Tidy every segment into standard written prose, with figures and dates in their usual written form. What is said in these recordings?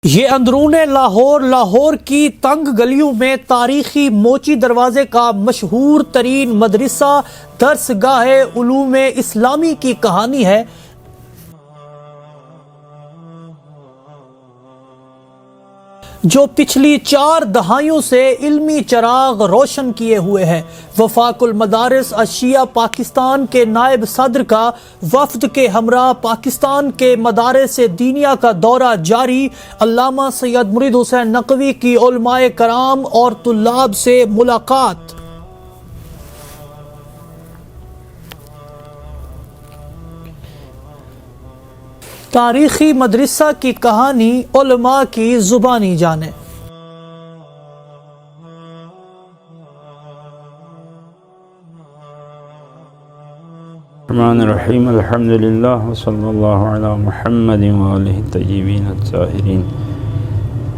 یہ اندرون لاہور کی تنگ گلیوں میں تاریخی موچی دروازے کا مشہور ترین مدرسہ درس گاہ علوم اسلامی کی کہانی ہے، جو پچھلی 4 دہائیوں سے علمی چراغ روشن کیے ہوئے ہے۔ وفاق المدارس الشیعہ پاکستان کے نائب صدر کا وفد کے ہمراہ پاکستان کے مدارس دینیہ کا دورہ جاری۔ علامہ سید مرید حسین نقوی کی علماء کرام اور طلاب سے ملاقات۔ تاریخی مدرسہ کی کہانی علماء کی زبانی جانیں۔ الرحمن الرحیم، الحمدللہ وصلی اللہ علی محمد وآلہ الطیبین الطاہرین۔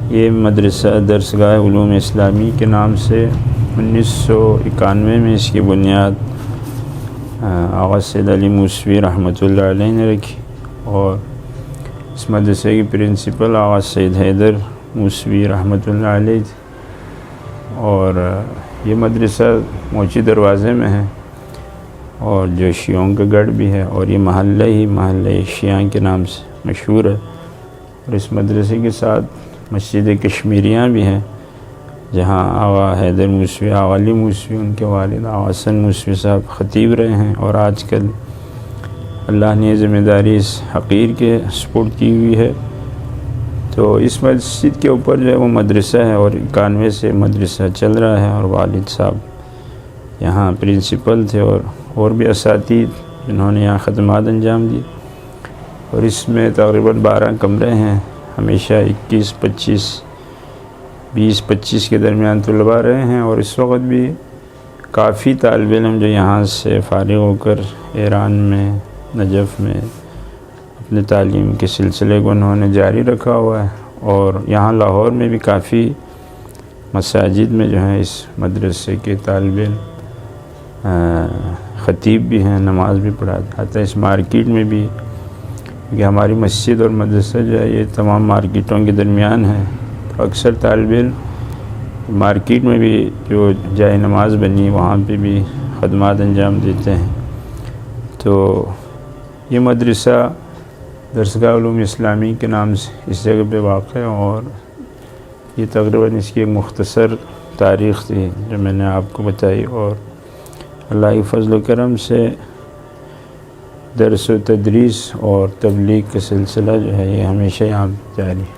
یہ مدرسہ درس گاہ علوم اسلامی کے نام سے 1991 میں اس کی بنیاد آغا سید علی موسوی رحمۃ اللہ علیہ نے رکھی، اور اس مدرسے کی پرنسپل آغا سید حیدر موسوی رحمۃ اللہ علیہ تھے، اور یہ مدرسہ موچی دروازے میں ہے، اور جو شیعوں کا گڑھ بھی ہے، اور یہ محلہ شیعہ کے نام سے مشہور ہے۔ اور اس مدرسے کے ساتھ مسجد کشمیریاں بھی ہیں، جہاں آغا حیدر موسوی، آغا علی موسوی، ان کے والد آغا حسن موسوی صاحب خطیب رہے ہیں، اور آج کل اللہ نے ذمہ داری اس حقیر کے سپورٹ کی ہوئی ہے۔ تو اس مسجد کے اوپر جو ہے وہ مدرسہ ہے، اور 91 سے مدرسہ چل رہا ہے، اور والد صاحب یہاں پرنسپل تھے، اور بھی اساتید جنہوں نے یہاں خدمات انجام دی۔ اور اس میں تقریباً 12 کمرے ہیں، ہمیشہ 20-25 کے درمیان طلباء رہے ہیں، اور اس وقت بھی کافی طالب علم جو یہاں سے فارغ ہو کر ایران میں، نجف میں اپنے تعلیم کے سلسلے کو انہوں نے جاری رکھا ہوا ہے۔ اور یہاں لاہور میں بھی کافی مساجد میں جو ہیں اس مدرسے کے طالب علم خطیب بھی ہیں، نماز بھی پڑھاتے ہیں۔ اس مارکیٹ میں بھی، کیونکہ ہماری مسجد اور مدرسہ جو ہے یہ تمام مارکیٹوں کے درمیان ہے، تو اکثر طالب علم مارکیٹ میں بھی جو جائے نماز بنی وہاں پہ بھی خدمات انجام دیتے ہیں۔ تو یہ مدرسہ درسگاہ علوم اسلامی کے نام سے اس جگہ پہ واقع ہے، اور یہ تقریباً اس کی ایک مختصر تاریخ تھی جو میں نے آپ کو بتائی، اور اللہ کی فضل و کرم سے درس و تدریس اور تبلیغ کا سلسلہ جو ہے یہ ہمیشہ یہاں جاری ہے۔